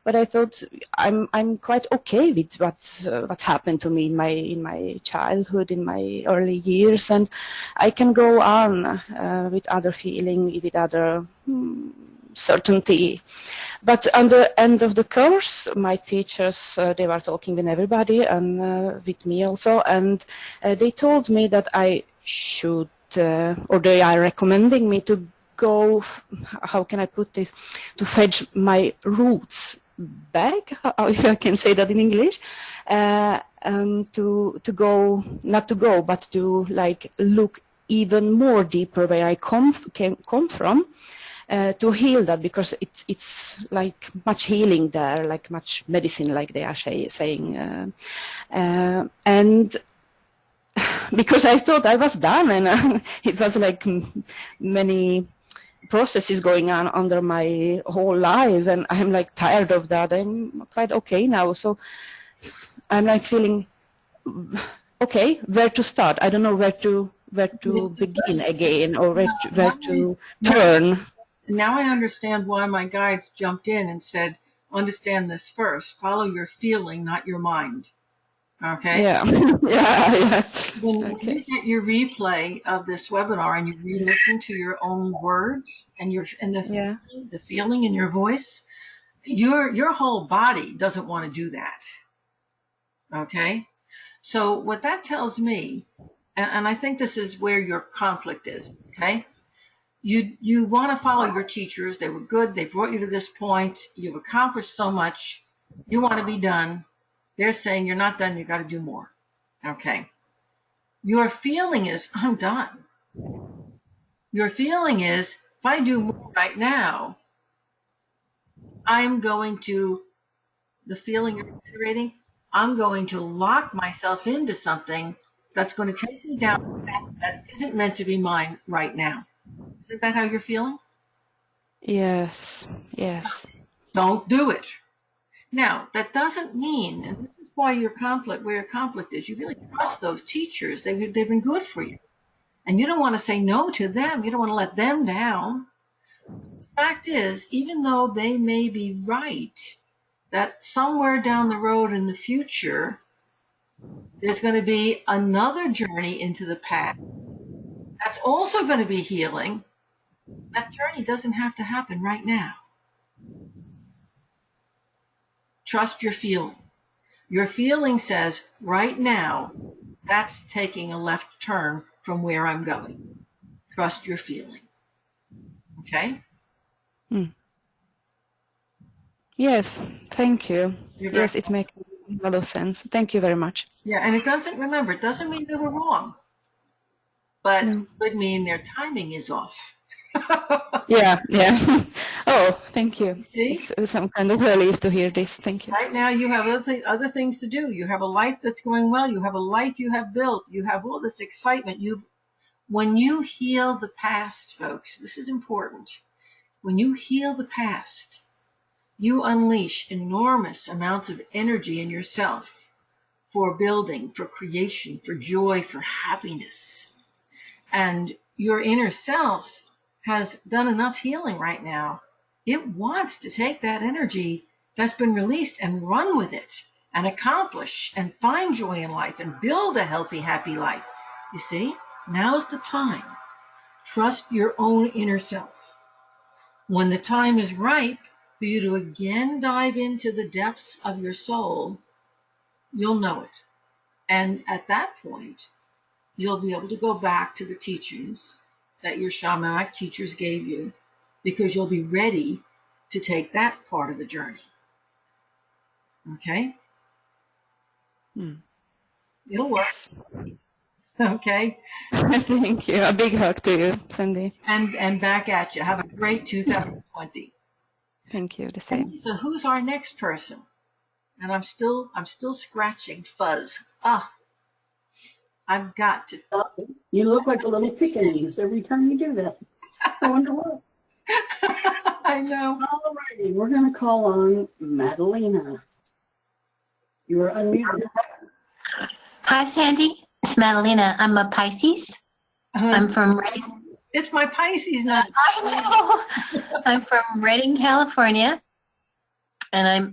but I thought I'm quite okay with what happened to me in my childhood, in my early years, and I can go on with other feeling, with other certainty. But on the end of the course, my teachers, they were talking with everybody and with me also, and they told me that I should, or they are recommending me to go, how can I put this, to fetch my roots back, if I can say that in English, to go, not to go, but to like look even more deeper where I come from. To heal that, because it's like much healing there, like much medicine, like they are saying, and because I thought I was done, and it was like many processes going on under my whole life, and I'm like tired of that. I'm quite okay now, so I'm like feeling okay. Where to start? I don't know where to begin again, or where to turn. Now I understand why my guides jumped in and said, understand this first. Follow your feeling, not your mind. Okay? Yeah. yeah. When Okay. you get your replay of this webinar and you re-listen to your own words and Yeah. the feeling in your voice, your whole body doesn't want to do that. Okay? So what that tells me, and I think this is where your conflict is, okay? you want to follow your teachers. They were good. They brought you to this point. You've accomplished so much. You want to be done. They're saying you're not done. You got to do more. Okay. Your feeling is, I'm done. Your feeling is, if I do more right now, I'm going to, the feeling you're generating, I'm going to lock myself into something that's going to take me down a path that isn't meant to be mine right now. Isn't that how you're feeling? Yes, yes. Don't do it. Now, that doesn't mean, and this is why your conflict, where your conflict is, you really trust those teachers. They've been good for you. And you don't want to say no to them. You don't want to let them down. The fact is, even though they may be right, that somewhere down the road in the future, there's going to be another journey into the past that's also going to be healing. That journey doesn't have to happen right now. Trust your feeling. Your feeling says, right now, that's taking a left turn from where I'm going. Trust your feeling. Okay? Yes, thank you. You're Yes, very it makes a lot of sense. Thank you very much. Yeah, and it doesn't mean they were wrong, but it No. could mean their timing is off. Yeah, yeah. Oh, thank you. See? It's some kind of relief to hear this. Thank you. Right now you have other things to do. You have a life that's going well. You have a life you have built. You have all this excitement. When you heal the past, folks, this is important. When you heal the past, you unleash enormous amounts of energy in yourself for building, for creation, for joy, for happiness. And your inner self has done enough healing right now. It wants to take that energy that's been released and run with it and accomplish and find joy in life and build a healthy, happy life. You see, now's the time. Trust your own inner self. When the time is ripe for you to again dive into the depths of your soul, you'll know it. And at that point, you'll be able to go back to the teachings that your shamanic teachers gave you, because you'll be ready to take that part of the journey. Okay? It'll work. Yes. Okay? Thank you. A big hug to you, Sandy. And back at you. Have a great 2020. Thank you. The And same. so who's our next person? And I'm still scratching fuzz. I've got to. You look like a little Pekingese every time you do that. I wonder what. I know. All righty, we're going to call on Madalena. You are unmuted. Hi, Sandy. It's Madalena. I'm a Pisces. I'm from Redding. It's my Pisces now. I know. I'm from Redding, California, and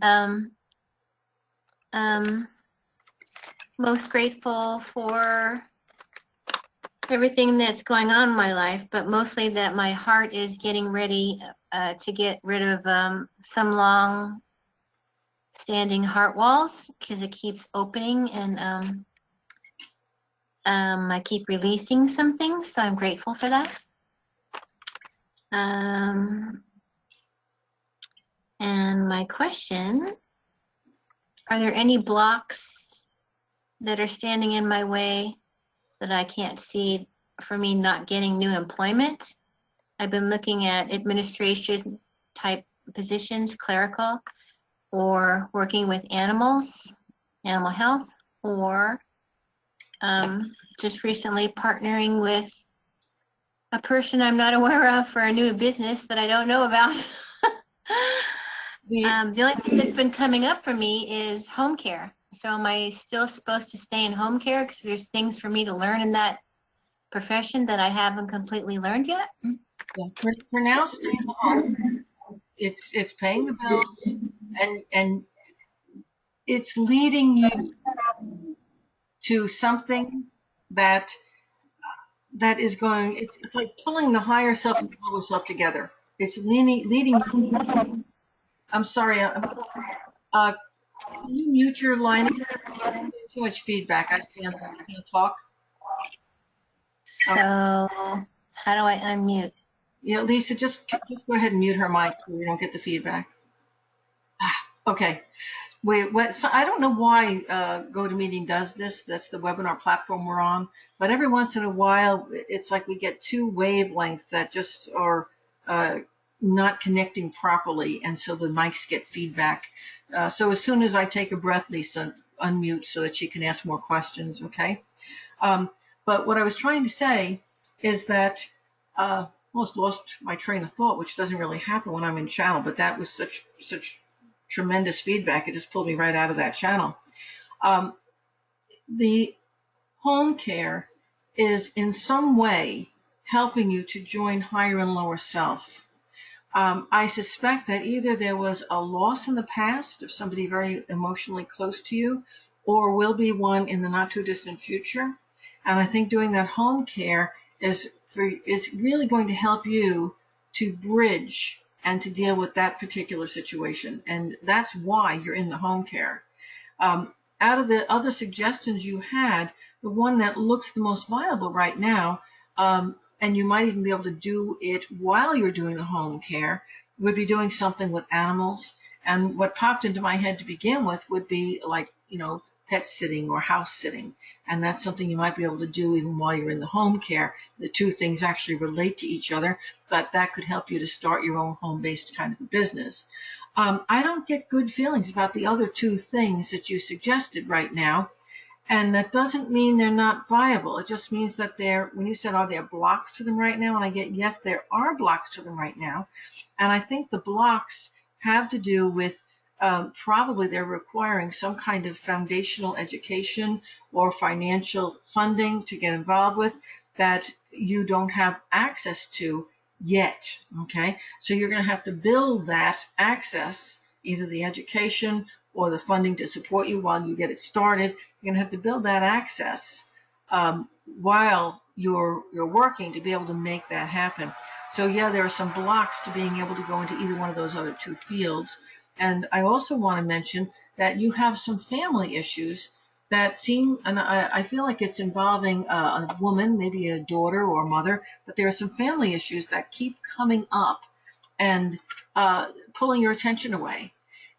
I'm most grateful for everything that's going on in my life, but mostly that my heart is getting ready to get rid of some long-standing heart walls, because it keeps opening, and I keep releasing some things, so I'm grateful for that. And my question, are there any blocks that are standing in my way that I can't see for me not getting new employment? I've been looking at administration type positions, clerical, or working with animals, animal health, or just recently partnering with a person I'm not aware of for a new business that I don't know about. The only thing that's been coming up for me is home care. So am I still supposed to stay in home care, because there's things for me to learn in that profession that I haven't completely learned yet? Yeah, for now, stay in the home. It's paying the bills, and it's leading you to something that is going. It's like pulling the higher self and the lower self together. It's leading you. I'm sorry. Can you mute your line? Too much feedback. I can't talk. So how do I unmute? Yeah, Lisa, just go ahead and mute her mic so we don't get the feedback. Okay. So I don't know why GoToMeeting does this. That's the webinar platform we're on. But every once in a while, it's like we get two wavelengths that just are not connecting properly, and so the mics get feedback. So as soon as I take a breath, Lisa, unmute so that she can ask more questions, okay? But what I was trying to say is that almost lost my train of thought, which doesn't really happen when I'm in channel, but that was such tremendous feedback. It just pulled me right out of that channel. The home care is in some way helping you to join higher and lower self. I suspect that either there was a loss in the past of somebody very emotionally close to you, or will be one in the not too distant future. And I think doing that home care is really going to help you to bridge and to deal with that particular situation. And that's why you're in the home care. Out of the other suggestions you had, the one that looks the most viable right now, and you might even be able to do it while you're doing the home care, would be doing something with animals. And what popped into my head to begin with would be like, pet sitting or house sitting. And that's something you might be able to do even while you're in the home care. The two things actually relate to each other, but that could help you to start your own home-based kind of a business. I don't get good feelings about the other two things that you suggested right now. And that doesn't mean they're not viable. It just means that when you said, are there blocks to them right now? And I get, yes, there are blocks to them right now. And I think the blocks have to do with probably they're requiring some kind of foundational education or financial funding to get involved with that you don't have access to yet. Okay, so you're going to have to build that access, either the education or the funding to support you while you get it started. You're going to have to build that access while you're working to be able to make that happen. So yeah, there are some blocks to being able to go into either one of those other two fields. And I also want to mention that you have some family issues that seem, and I feel like it's involving a woman, maybe a daughter or a mother, but there are some family issues that keep coming up and pulling your attention away.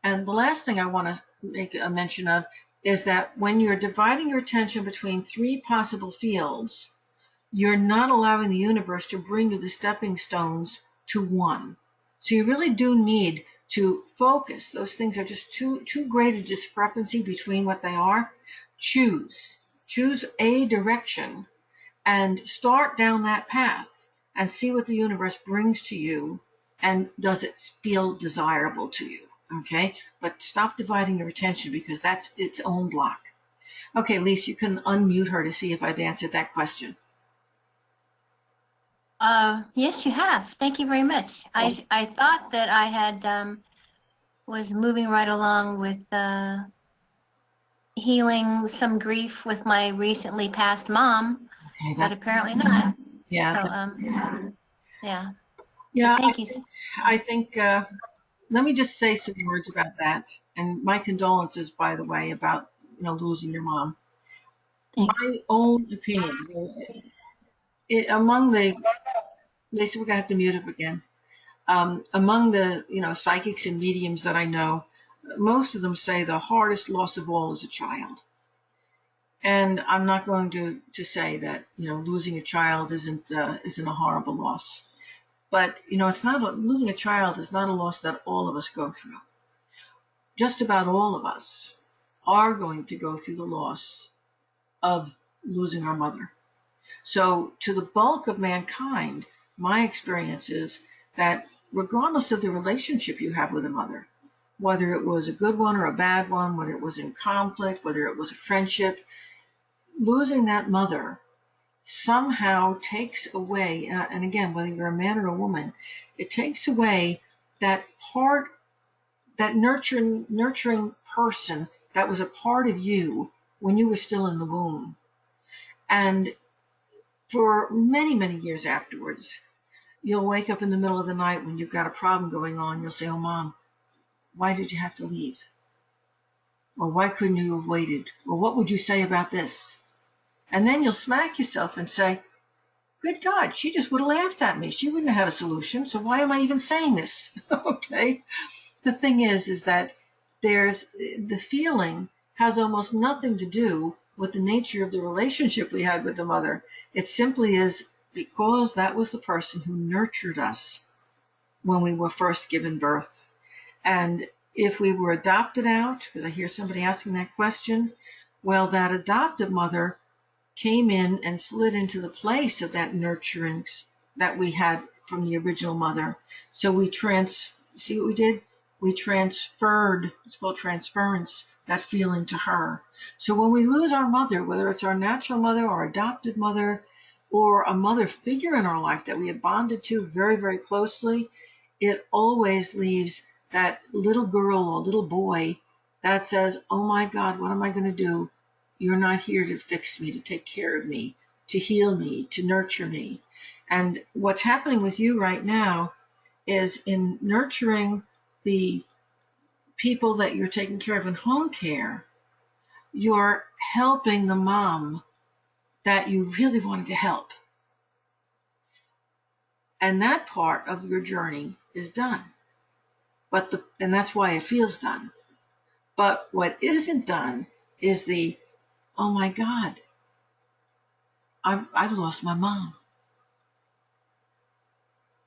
And the last thing I want to make a mention of is that when you're dividing your attention between three possible fields, you're not allowing the universe to bring you the stepping stones to one. So you really do need to focus. Those things are just too great a discrepancy between what they are. Choose a direction and start down that path and see what the universe brings to you, and does it feel desirable to you. Okay, but stop dividing your attention, because that's its own block. Okay, Lisa, you can unmute her to see if I've answered that question. Yes, you have. Thank you very much. I thought that I had was moving right along with healing some grief with my recently passed mom, Okay, but apparently not. yeah. So yeah. Yeah, Thank you. I think let me just say some words about that. And my condolences, by the way, about losing your mom. Thanks. My own opinion, among the, Lisa, we're gonna have to mute up again. Among the psychics and mediums that I know, most of them say the hardest loss of all is a child. And I'm not going to say that losing a child isn't a horrible loss. But it's not losing a child is not a loss that all of us go through. Just about all of us are going to go through the loss of losing our mother. So to the bulk of mankind, my experience is that regardless of the relationship you have with a mother, whether it was a good one or a bad one, whether it was in conflict, whether it was a friendship, losing that mother somehow takes away, and again, whether you're a man or a woman, it takes away that part, that nurturing person that was a part of you when you were still in the womb. And for many, many years afterwards, you'll wake up in the middle of the night when you've got a problem going on. You'll say, oh, Mom, why did you have to leave? Or why couldn't you have waited? Or what would you say about this? And then you'll smack yourself and say, good God, she just would have laughed at me. She wouldn't have had a solution. So why am I even saying this? Okay. The thing is that there's the feeling has almost nothing to do with the nature of the relationship we had with the mother. It simply is because that was the person who nurtured us when we were first given birth. And if we were adopted out, because I hear somebody asking that question, well, that adoptive mother came in and slid into the place of that nurturing that we had from the original mother. So see what we did? We transferred, it's called transference, that feeling to her. So when we lose our mother, whether it's our natural mother or adopted mother or a mother figure in our life that we have bonded to very, very closely, it always leaves that little girl or little boy that says, oh my God, what am I going to do? You're not here to fix me, to take care of me, to heal me, to nurture me. And what's happening with you right now is in nurturing the people that you're taking care of in home care, you're helping the mom that you really wanted to help. And that part of your journey is done. And that's why it feels done. But what isn't done is oh my God, I've lost my mom.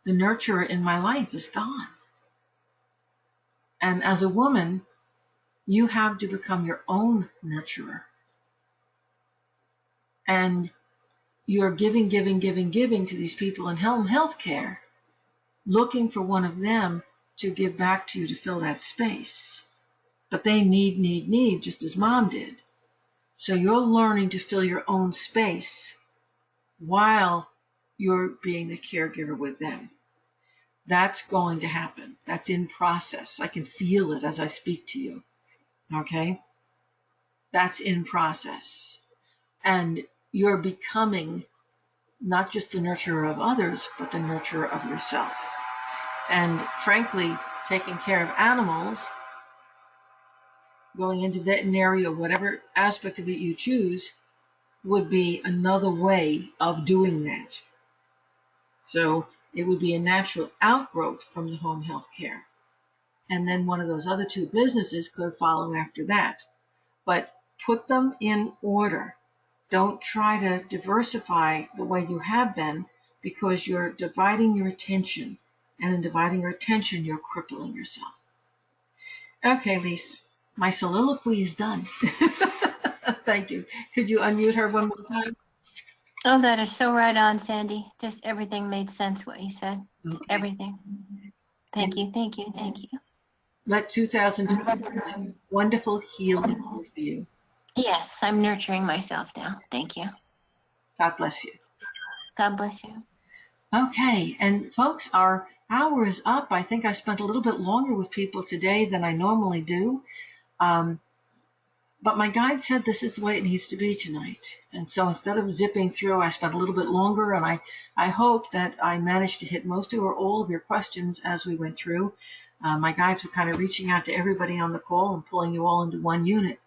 The nurturer in my life is gone. And as a woman, you have to become your own nurturer. And you're giving to these people in home health care, looking for one of them to give back to you to fill that space. But they need, just as mom did. So you're learning to fill your own space while you're being the caregiver with them. That's going to happen. That's in process. I can feel it as I speak to you. Okay? That's in process. And you're becoming not just the nurturer of others, but the nurturer of yourself. And frankly, taking care of animals, going into veterinary or whatever aspect of it you choose, would be another way of doing that. So it would be a natural outgrowth from the home health care. And then one of those other two businesses could follow after that. But put them in order. Don't try to diversify the way you have been, because you're dividing your attention. And in dividing your attention, you're crippling yourself. Okay, Lise, my soliloquy is done. Thank you. Could you unmute her one more time? Oh, that is so right on, Sandy. Just everything made sense what you said. Okay. Everything. Thank you. Let 2020 be wonderful healing for you. Yes, I'm nurturing myself now. Thank you. God bless you. God bless you. Okay, and folks, our hour is up. I think I spent a little bit longer with people today than I normally do. But my guide said this is the way it needs to be tonight. And so instead of zipping through, I spent a little bit longer, and I hope that I managed to hit most or all of your questions as we went through. My guides were kind of reaching out to everybody on the call and pulling you all into one unit.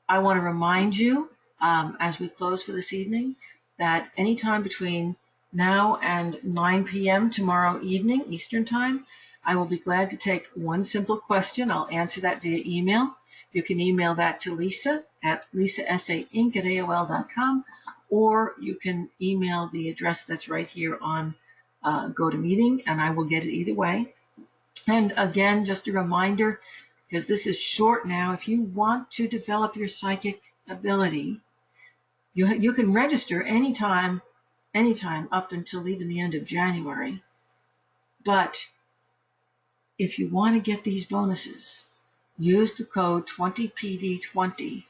I want to remind you, as we close for this evening, that anytime between now and 9 p.m. tomorrow evening, Eastern Time, I will be glad to take one simple question. I'll answer that via email. You can email that to Lisa at lisasainc@aol.com, or you can email the address that's right here on GoToMeeting, and I will get it either way. And again, just a reminder, because this is short now, if you want to develop your psychic ability, you can register anytime up until even the end of January. But if you want to get these bonuses, use the code 20PD20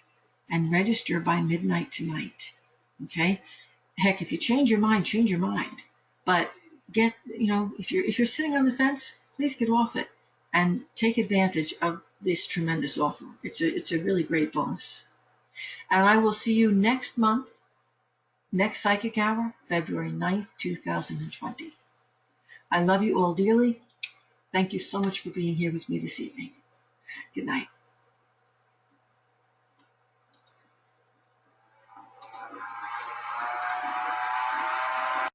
and register by midnight tonight. Okay? Heck, if you change your mind, change your mind. But if you're sitting on the fence, please get off it and take advantage of this tremendous offer. It's a really great bonus. And I will see you next month, next Psychic Hour, February 9th, 2020. I love you all dearly. Thank you so much for being here with me this evening. Good night.